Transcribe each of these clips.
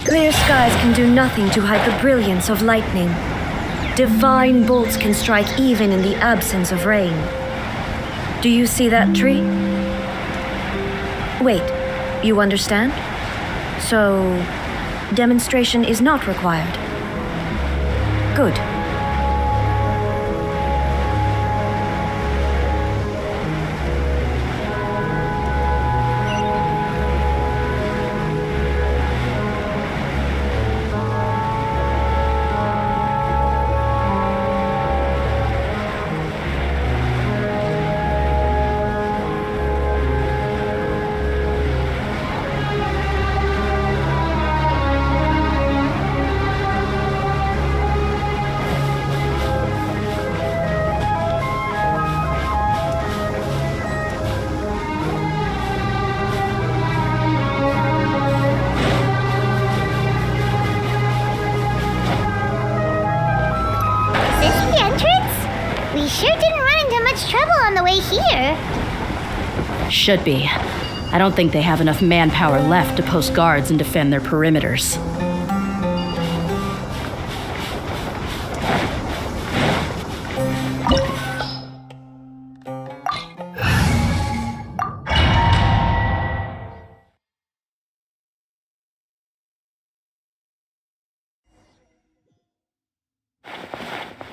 Clear skies can do nothing to hide the brilliance of lightning. Divine bolts can strike even in the absence of rain. Do you see that tree? Wait, you understand? So, demonstration is not required. Good. We sure didn't run into much trouble on the way here. Should be. I don't think they have enough manpower left to post guards and defend their perimeters.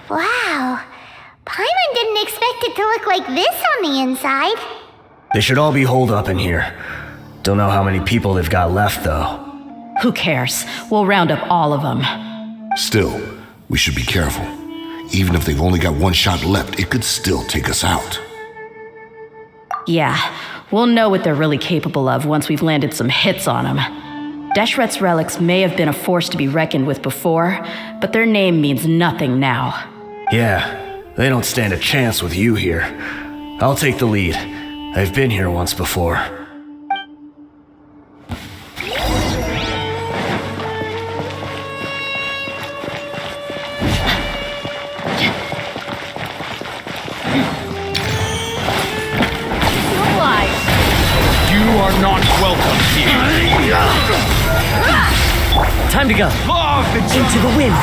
Wow. Paimon didn't expect it to look like this on the inside. They should all be holed up in here. Don't know how many people they've got left, though. Who cares? We'll round up all of them. Still, we should be careful. Even if they've only got one shot left, it could still take us out. Yeah, we'll know what they're really capable of once we've landed some hits on them. Deshret's relics may have been a force to be reckoned with before, but their name means nothing now. Yeah, they don't stand a chance with you here. I'll take the lead. I've been here once before. You are not welcome here. Time to go. Law of the Into the wind.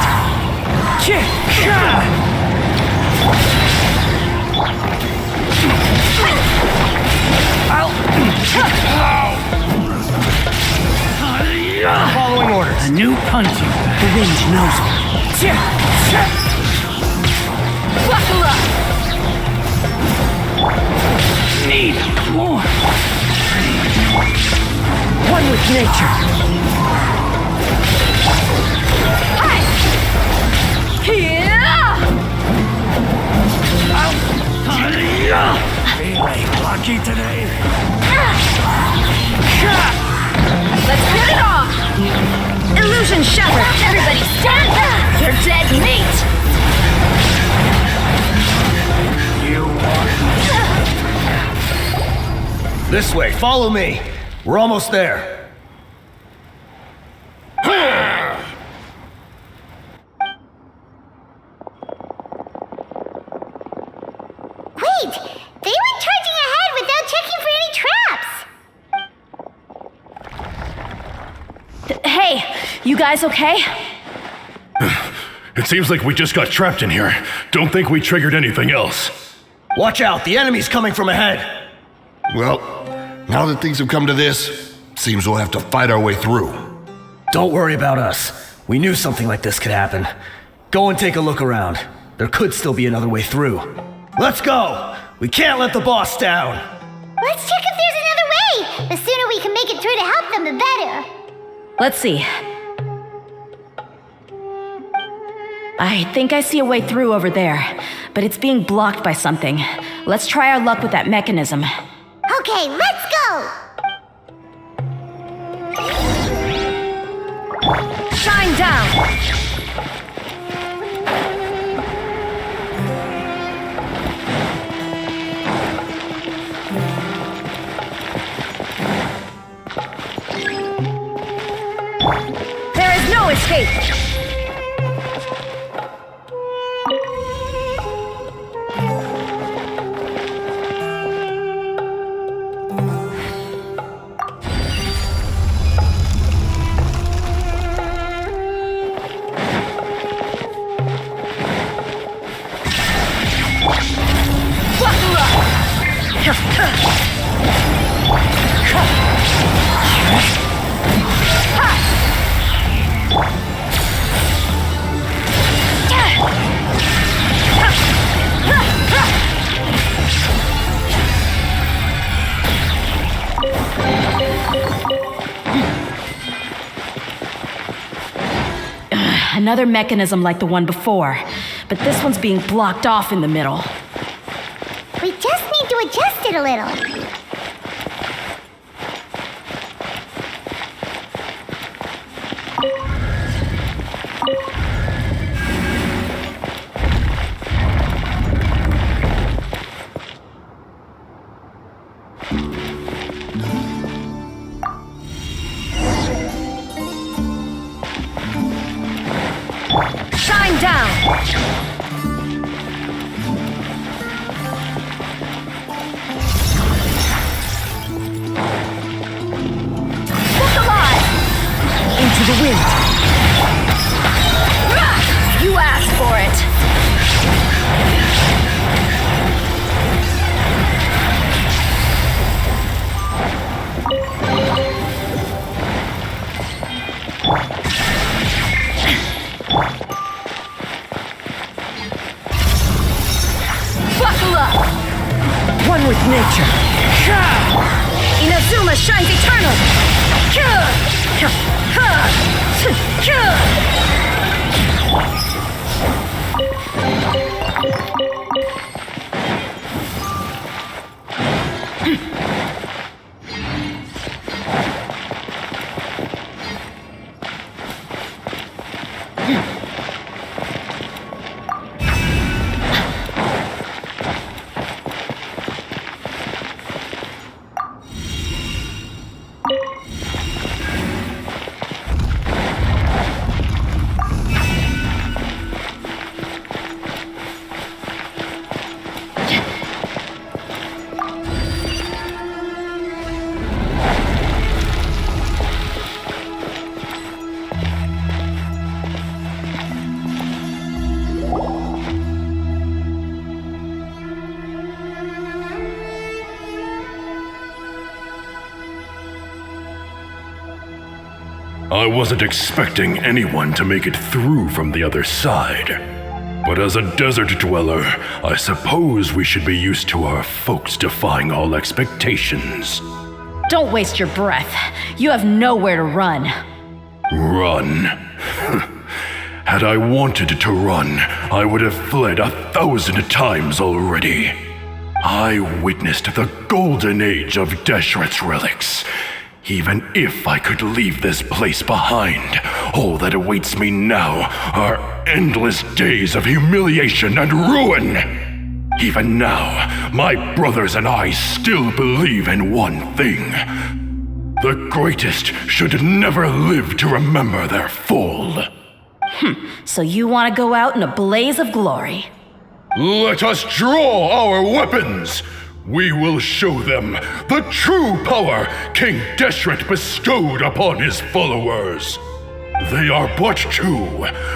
following orders. A new punching. The wind knows me. Buckle up! Need more. One with nature. Feeling lucky today? Let's get it off! Illusion shattered! Everybody stand back! You're dead meat! This way, follow me. We're almost there. Wait! They went charging ahead without checking for any traps! Hey, you guys okay? It seems like we just got trapped in here. Don't think we triggered anything else. Watch out, the enemy's coming from ahead. Well, now that things have come to this, seems we'll have to fight our way through. Don't worry about us. We knew something like this could happen. Go and take a look around. There could still be another way through. Let's go! We can't let the boss down! Let's check if there's another way! The sooner we can make it through to help them, the better! Let's see. I think I see a way through over there, but it's being blocked by something. Let's try our luck with that mechanism. Okay, let's go! Shine down! There is no escape! Another mechanism like the one before, but this one's being blocked off in the middle. We just need to adjust it a little. Shine down! Look alive! Into the wind! You asked for it! Buckle up! One with nature. Inazuma shines eternal! I wasn't expecting anyone to make it through from the other side. But as a desert dweller, I suppose we should be used to our folks defying all expectations. Don't waste your breath. You have nowhere to run. Run? Had I wanted to run, I would have fled 1,000 times already. I witnessed the golden age of Deshret's relics. Even if I could leave this place behind, all that awaits me now are endless days of humiliation and ruin. Even now, my brothers and I still believe in one thing. The greatest should never live to remember their fall. So you want to go out in a blaze of glory? Let us draw our weapons! We will show them the true power King Deshret bestowed upon his followers. They are but two,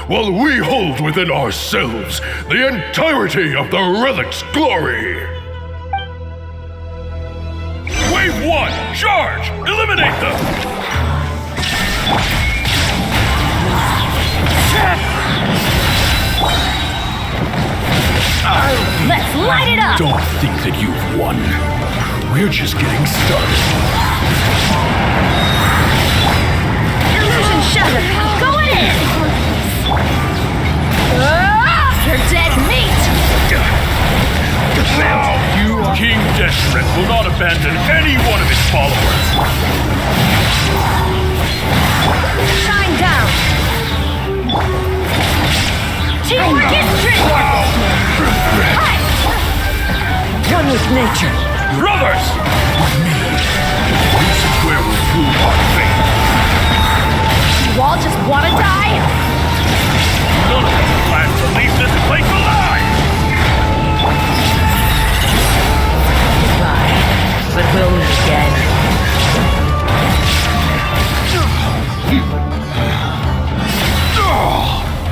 while we hold within ourselves the entirety of the relic's glory. Wave 1, charge! Eliminate them! Let's light it up! Don't think that you've won. We're just getting started. Illusion Shatter! Going in! You're dead meat! King Deshret will not abandon any one of his followers. Shine down! Teamwork is strength! One with nature. Brothers! With me, this is where we prove our faith. You all just want to die? None of us plan to leave this place alive! Goodbye. But we'll meet again.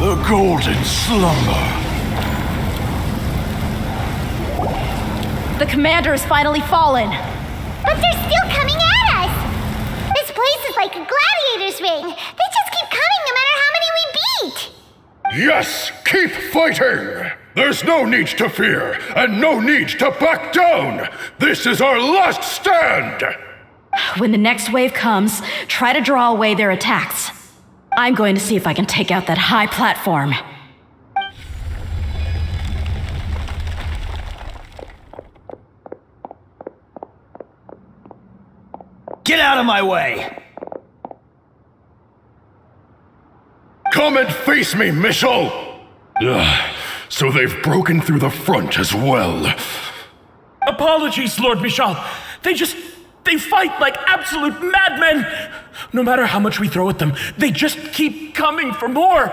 The golden slumber. The commander has finally fallen. But they're still coming at us! This place is like a gladiator's ring. They just keep coming no matter how many we beat! Yes, keep fighting! There's no need to fear, and no need to back down! This is our last stand! When the next wave comes, try to draw away their attacks. I'm going to see if I can take out that high platform. Get out of my way! Come and face me, Michel! So they've broken through the front as well. Apologies, Lord Michel. They fight like absolute madmen! No matter how much we throw at them, they just keep coming for more!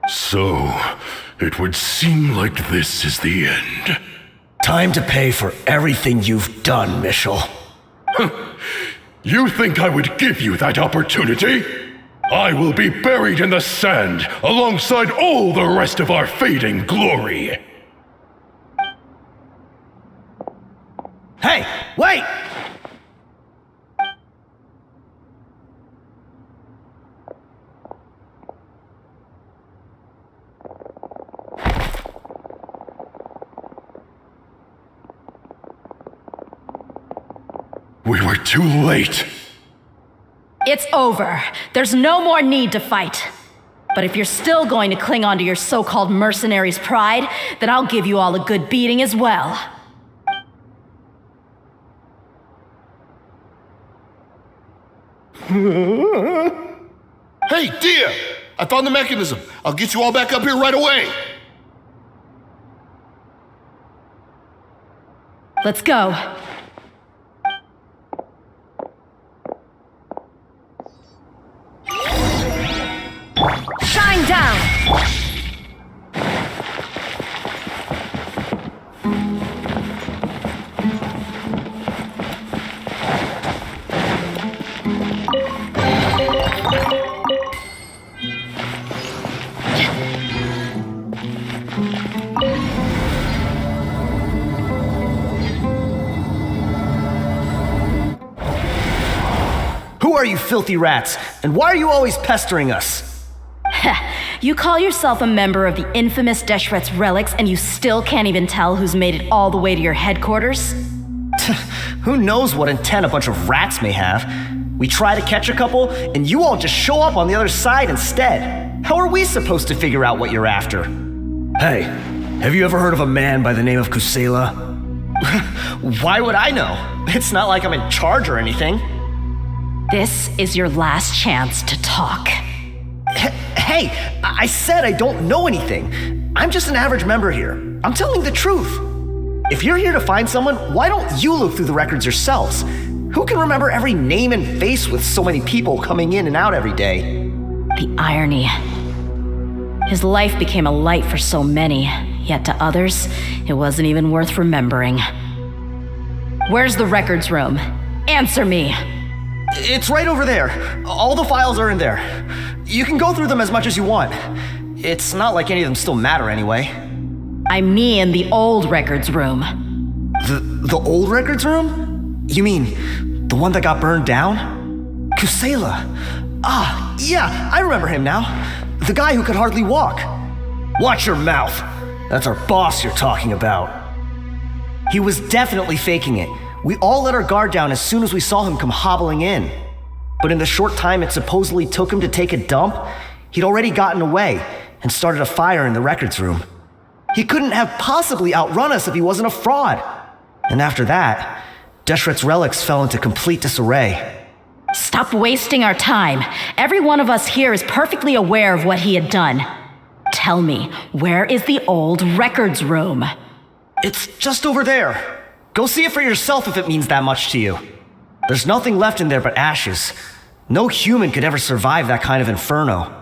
So, it would seem like this is the end. Time to pay for everything you've done, Michel. You think I would give you that opportunity? I will be buried in the sand alongside all the rest of our fading glory. Hey, wait! We were too late. It's over. There's no more need to fight. But if you're still going to cling on to your so-called mercenary's pride, then I'll give you all a good beating as well. Hey, dear! I found the mechanism. I'll get you all back up here right away. Let's go. Shine down! Who are you filthy rats? And why are you always pestering us? You call yourself a member of the infamous Deshret's relics and you still can't even tell who's made it all the way to your headquarters? Who knows what intent a bunch of rats may have? We try to catch a couple, and you all just show up on the other side instead. How are we supposed to figure out what you're after? Hey, have you ever heard of a man by the name of Kusela? Why would I know? It's not like I'm in charge or anything. This is your last chance to talk. Hey, I said I don't know anything. I'm just an average member here. I'm telling the truth. If you're here to find someone, why don't you look through the records yourselves? Who can remember every name and face with so many people coming in and out every day? The irony. His life became a light for so many, yet to others, it wasn't even worth remembering. Where's the records room? Answer me! It's right over there. All the files are in there. You can go through them as much as you want. It's not like any of them still matter anyway. I mean the old records room. The old records room? You mean the one that got burned down? Kusela. Ah, yeah, I remember him now. The guy who could hardly walk. Watch your mouth. That's our boss you're talking about. He was definitely faking it. We all let our guard down as soon as we saw him come hobbling in. But in the short time it supposedly took him to take a dump, he'd already gotten away and started a fire in the records room. He couldn't have possibly outrun us if he wasn't a fraud. And after that, Deshret's relics fell into complete disarray. Stop wasting our time. Every one of us here is perfectly aware of what he had done. Tell me, where is the old records room? It's just over there. Go see it for yourself if it means that much to you. There's nothing left in there but ashes. No human could ever survive that kind of inferno.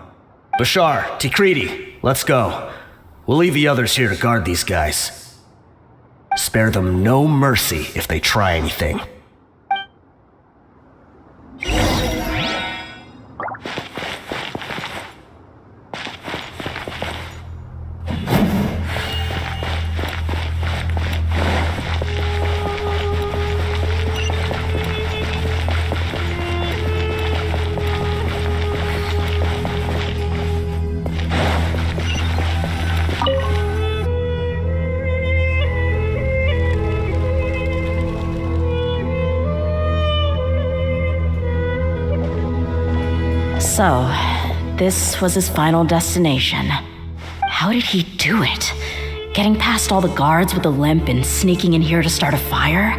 Bashar, Tikriti, let's go. We'll leave the others here to guard these guys. Spare them no mercy if they try anything. So, this was his final destination. How did he do it? Getting past all the guards with a limp and sneaking in here to start a fire?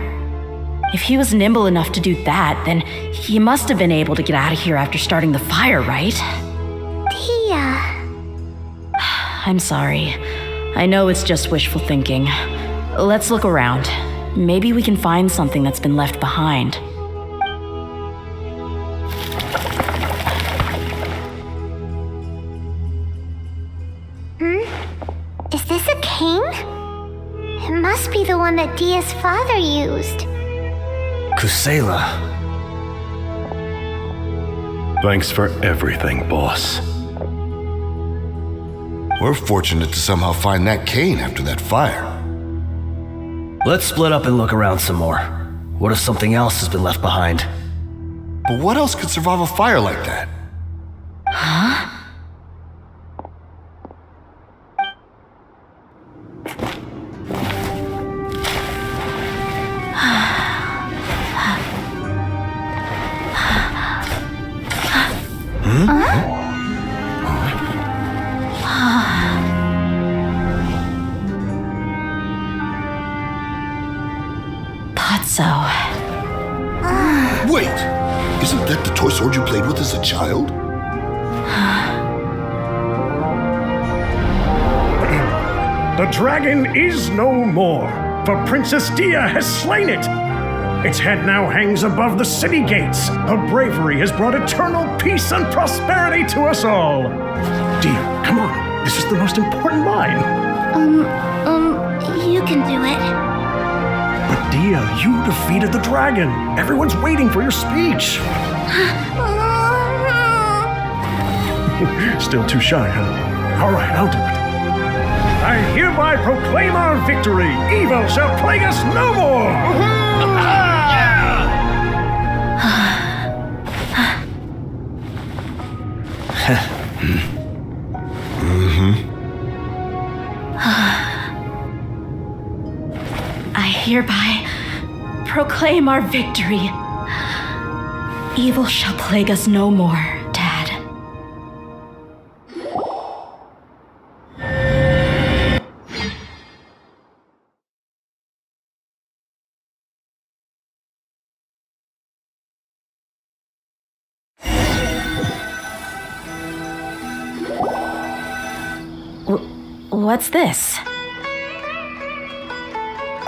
If he was nimble enough to do that, then he must have been able to get out of here after starting the fire, right? Tia. I'm sorry. I know it's just wishful thinking. Let's look around. Maybe we can find something that's been left behind. Is this a cane? It must be the one that Dia's father used. Kusela. Thanks for everything, boss. We're fortunate to somehow find that cane after that fire. Let's split up and look around some more. What if something else has been left behind? But what else could survive a fire like that? Thought so. Wait! Isn't that the toy sword you played with as a child? The dragon is no more, for Princess Dia has slain it. Its head now hangs above the city gates. Her bravery has brought eternal peace and prosperity to us all. Dia, come on. This is the most important line. You can do it. But Dia, you defeated the dragon. Everyone's waiting for your speech. Still too shy, huh? All right, I'll do it. I hereby proclaim our victory. Evil shall plague us no more. I hereby proclaim our victory. Evil shall plague us no more, Dad. What's this?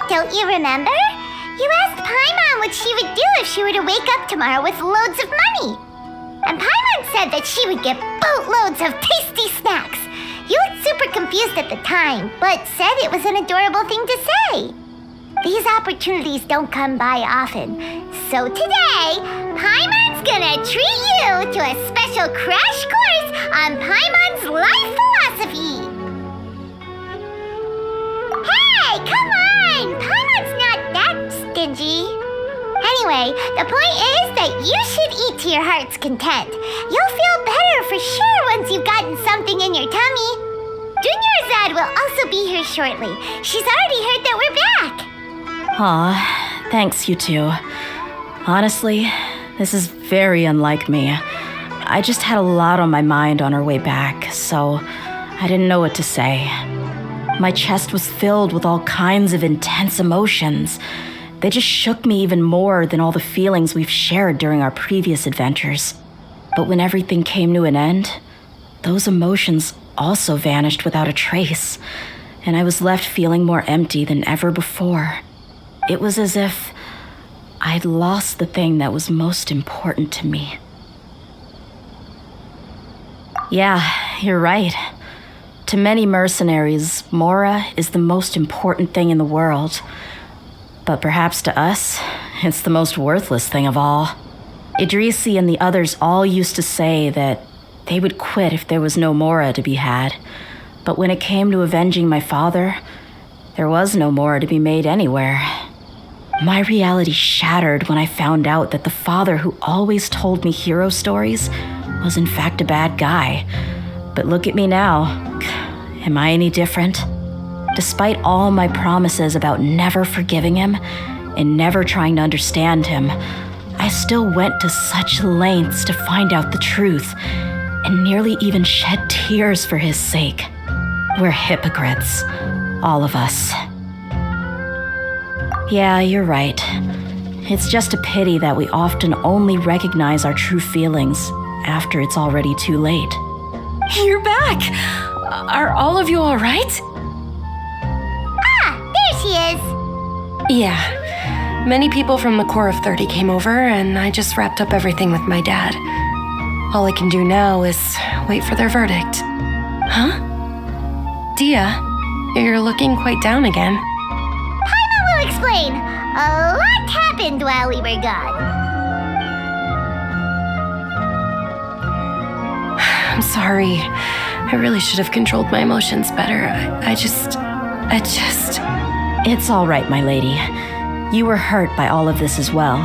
Don't you remember? You asked Paimon what she would do if she were to wake up tomorrow with loads of money. And Paimon said that she would get boatloads of tasty snacks. You looked super confused at the time, but said it was an adorable thing to say. These opportunities don't come by often. So today, Paimon's gonna treat you to a special crash course on Paimon's life philosophy. Hey, come on! Paimon's not that stingy. Anyway, the point is that you should eat to your heart's content. You'll feel better for sure once you've gotten something in your tummy. Dunyarzad will also be here shortly. She's already heard that we're back. Aw, thanks, you two. Honestly, this is very unlike me. I just had a lot on my mind on our way back, so I didn't know what to say. My chest was filled with all kinds of intense emotions. They just shook me even more than all the feelings we've shared during our previous adventures. But when everything came to an end, those emotions also vanished without a trace, and I was left feeling more empty than ever before. It was as if I'd lost the thing that was most important to me. Yeah, you're right. To many mercenaries, Mora is the most important thing in the world. But perhaps to us, it's the most worthless thing of all. Idrisi and the others all used to say that they would quit if there was no Mora to be had. But when it came to avenging my father, there was no Mora to be made anywhere. My reality shattered when I found out that the father who always told me hero stories was in fact a bad guy. But look at me now. Am I any different? Despite all my promises about never forgiving him and never trying to understand him, I I still went to such lengths to find out the truth, and nearly even shed tears for his sake. We're hypocrites, all of us. Yeah, you're right. It's just a pity that we often only recognize our true feelings after it's already too late. You're back! Are all of you all right? Ah, there she is. Yeah. Many people from the Corps of 30 came over, and I just wrapped up everything with my dad. All I can do now is wait for their verdict. Huh? Dia, you're looking quite down again. Paimon will explain. A lot happened while we were gone. I'm sorry. I really should have controlled my emotions better. I just... It's all right, my lady. You were hurt by all of this as well.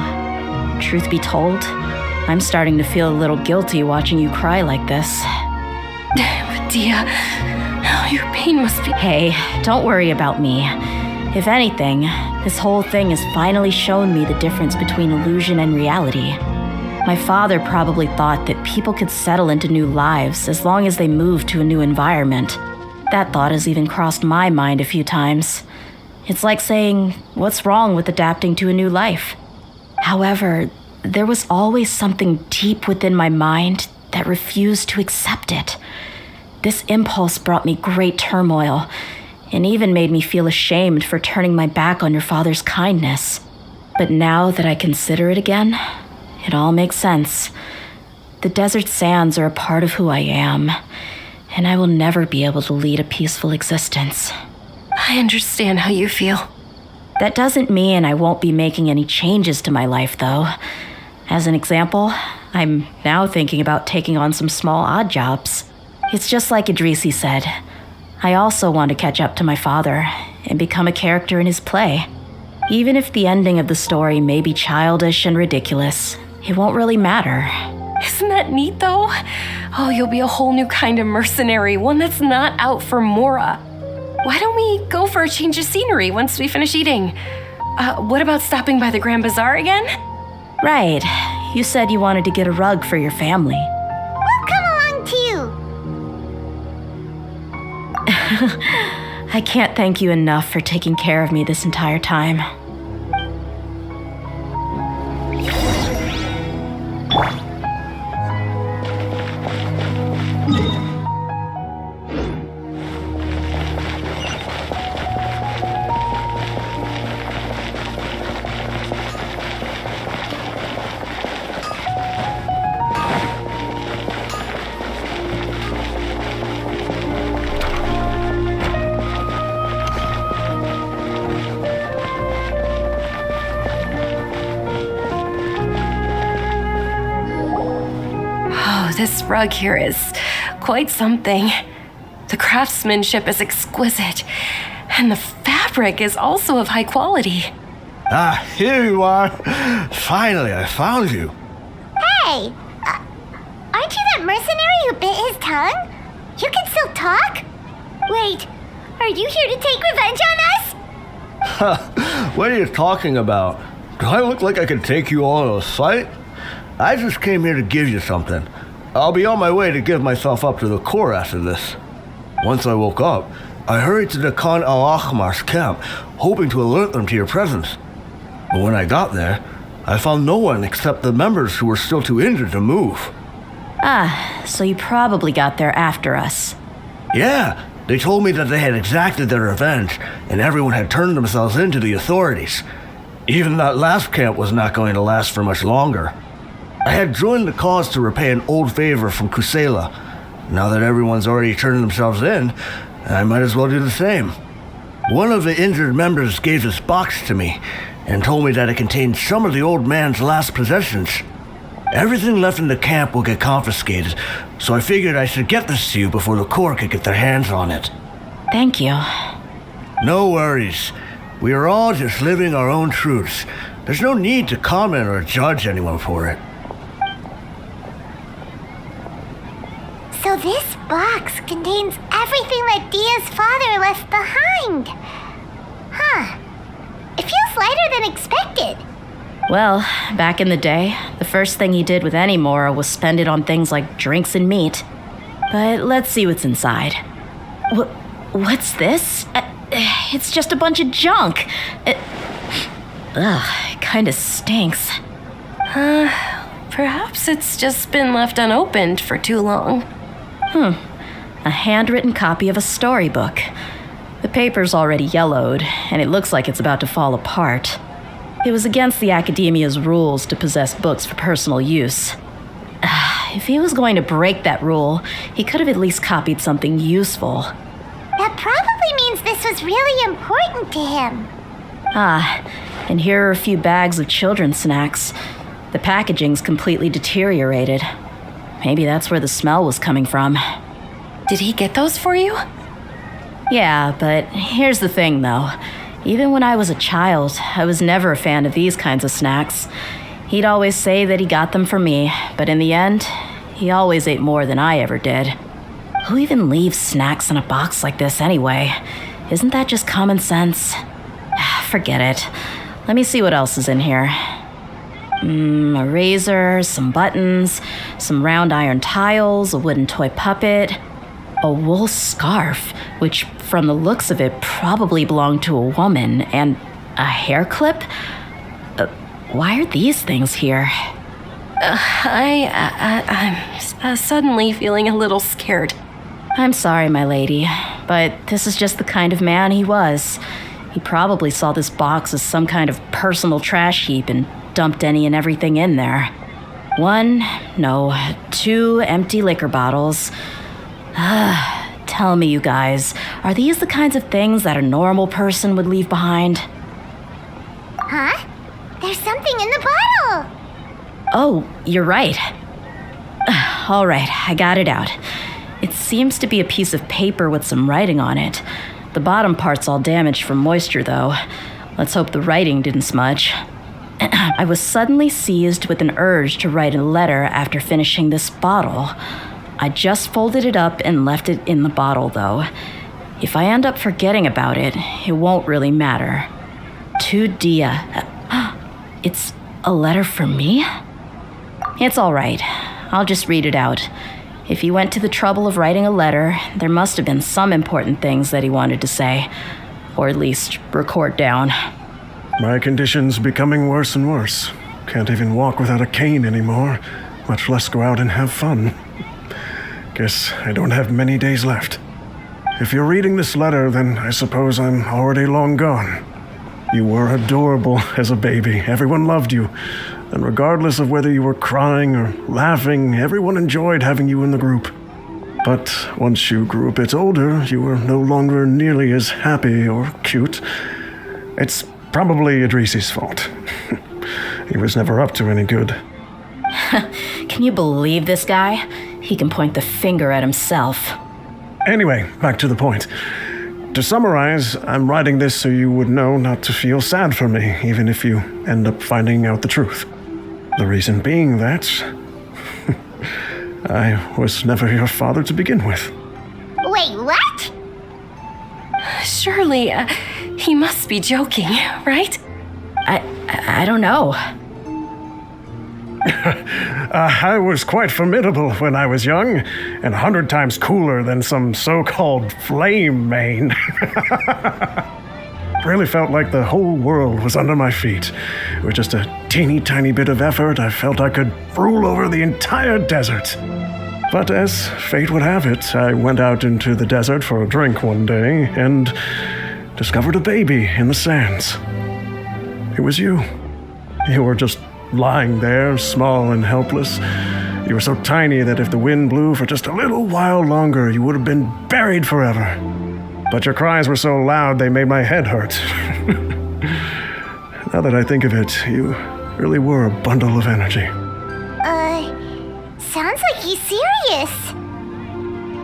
Truth be told, I'm starting to feel a little guilty watching you cry like this. Dia, your pain must be... Hey, don't worry about me. If anything, this whole thing has finally shown me the difference between illusion and reality. My father probably thought that people could settle into new lives as long as they moved to a new environment. That thought has even crossed my mind a few times. It's like saying, what's wrong with adapting to a new life? However, there was always something deep within my mind that refused to accept it. This impulse brought me great turmoil, and even made me feel ashamed for turning my back on your father's kindness. But now that I consider it again, it all makes sense. The desert sands are a part of who I am, and I will never be able to lead a peaceful existence. I understand how you feel. That doesn't mean I won't be making any changes to my life, though. As an example, I'm now thinking about taking on some small odd jobs. It's just like Idrisi said. I also want to catch up to my father and become a character in his play. Even if the ending of the story may be childish and ridiculous, it won't really matter. Isn't that neat, though? Oh, you'll be a whole new kind of mercenary, one that's not out for Mora. Why don't we go for a change of scenery once we finish eating? What about stopping by the Grand Bazaar again? Right. You said you wanted to get a rug for your family. We'll come along too. I can't thank you enough for taking care of me this entire time. This rug here is quite something. The craftsmanship is exquisite, and the fabric is also of high quality. Ah, here you are. Finally, I found you. Hey, aren't you that mercenary who bit his tongue? You can still talk? Wait, are you here to take revenge on us? What are you talking about? Do I look like I can take you all in a fight? I just came here to give you something. I'll be on my way to give myself up to the Corps after this. Once I woke up, I hurried to the Khan al-Ahmar's camp, hoping to alert them to your presence. But when I got there, I found no one except the members who were still too injured to move. Ah, so you probably got there after us. Yeah, they told me that they had exacted their revenge, and everyone had turned themselves in to the authorities. Even that last camp was not going to last for much longer. I had joined the cause to repay an old favor from Kusela. Now that everyone's already turned themselves in, I might as well do the same. One of the injured members gave this box to me and told me that it contained some of the old man's last possessions. Everything left in the camp will get confiscated, so I figured I should get this to you before the Corps could get their hands on it. Thank you. No worries. We are all just living our own truths. There's no need to comment or judge anyone for it. So this box contains everything that Dia's father left behind. Huh. It feels lighter than expected. Well, back in the day, the first thing he did with any Mora was spend it on things like drinks and meat. But let's see what's inside. What's this? It's just a bunch of junk. It kinda stinks. Perhaps it's just been left unopened for too long. A handwritten copy of a storybook. The paper's already yellowed, and it looks like it's about to fall apart. It was against the Academia's rules to possess books for personal use. If he was going to break that rule, he could have at least copied something useful. That probably means this was really important to him. And here are a few bags of children's snacks. The packaging's completely deteriorated. Maybe that's where the smell was coming from. Did he get those for you? Yeah, but here's the thing, though. Even when I was a child, I was never a fan of these kinds of snacks. He'd always say that he got them for me, but in the end, he always ate more than I ever did. Who even leaves snacks in a box like this anyway? Isn't that just common sense? Forget it. Let me see what else is in here. A razor, some buttons, some round iron tiles, a wooden toy puppet, a wool scarf, which from the looks of it probably belonged to a woman, and a hair clip? Why are these things here? I'm suddenly feeling a little scared. I'm sorry, my lady, but this is just the kind of man he was. He probably saw this box as some kind of personal trash heap and dumped any and everything in there. 2 empty liquor bottles. Tell me, you guys, are these the kinds of things that a normal person would leave behind? Huh? There's something in the bottle! Oh, you're right. All right, I got it out. It seems to be a piece of paper with some writing on it. The bottom part's all damaged from moisture, though. Let's hope the writing didn't smudge. I was suddenly seized with an urge to write a letter after finishing this bottle. I just folded it up and left it in the bottle, though. If I end up forgetting about it, it won't really matter. To Dia. It's a letter for me? It's all right. I'll just read it out. If he went to the trouble of writing a letter, there must have been some important things that he wanted to say, or at least record down. My condition's becoming worse and worse. Can't even walk without a cane anymore, much less go out and have fun. Guess I don't have many days left. If you're reading this letter, then I suppose I'm already long gone. You were adorable as a baby. Everyone loved you. And regardless of whether you were crying or laughing, everyone enjoyed having you in the group. But once you grew a bit older, you were no longer nearly as happy or cute. It's probably Idrisi's fault. He was never up to any good. Can you believe this guy? He can point the finger at himself. Anyway, back to the point. To summarize, I'm writing this so you would know not to feel sad for me, even if you end up finding out the truth. The reason being that I was never your father to begin with. Wait, what? Surely, he must be joking, right? I don't know. I was quite formidable when I was young, and 100 times cooler than some so-called flame main. Really felt like the whole world was under my feet. With just a teeny tiny bit of effort, I felt I could rule over the entire desert. But as fate would have it, I went out into the desert for a drink one day and discovered a baby in the sands. It was you. You were just lying there, small and helpless. You were so tiny that if the wind blew for just a little while longer, you would have been buried forever. But your cries were so loud they made my head hurt. Now that I think of it, you really were a bundle of energy. Sounds like he's serious.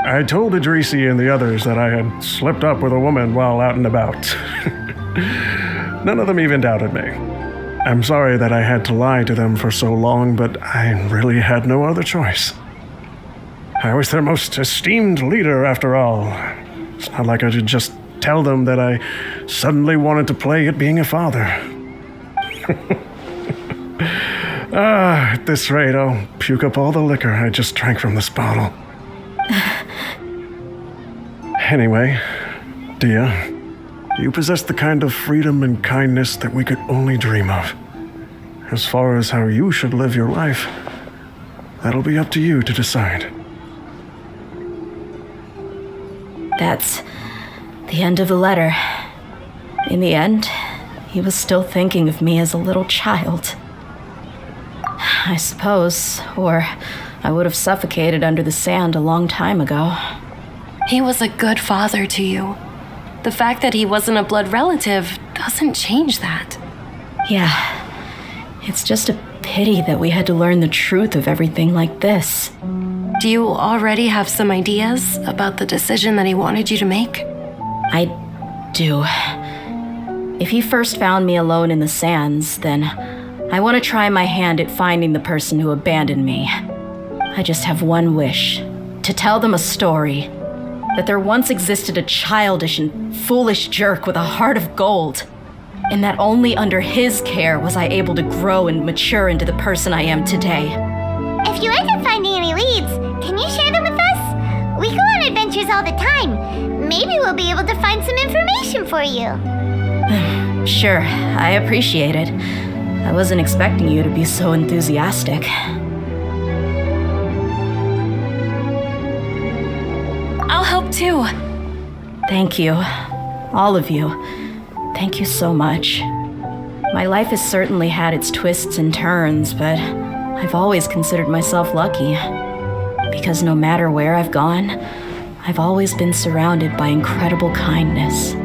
I told Idrisi and the others that I had slipped up with a woman while out and about. None of them even doubted me. I'm sorry that I had to lie to them for so long, but I really had no other choice. I was their most esteemed leader, after all. It's not like I could just tell them that I suddenly wanted to play at being a father. At this rate, I'll puke up all the liquor I just drank from this bottle. Anyway, Dia, you possess the kind of freedom and kindness that we could only dream of. As far as how you should live your life, that'll be up to you to decide. That's the end of the letter. In the end, he was still thinking of me as a little child. I suppose, or I would have suffocated under the sand a long time ago. He was a good father to you. The fact that he wasn't a blood relative doesn't change that. Yeah, it's just a pity that we had to learn the truth of everything like this. Do you already have some ideas about the decision that he wanted you to make? I do. If he first found me alone in the sands, then I want to try my hand at finding the person who abandoned me. I just have one wish, to tell them a story. That there once existed a childish and foolish jerk with a heart of gold. And that only under his care was I able to grow and mature into the person I am today. If you end up finding any leads, can you share them with us? We go on adventures all the time. Maybe we'll be able to find some information for you. Sure, I appreciate it. I wasn't expecting you to be so enthusiastic. I'll help too. Thank you. All of you. Thank you so much. My life has certainly had its twists and turns, but I've always considered myself lucky. Because no matter where I've gone, I've always been surrounded by incredible kindness.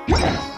Yeah.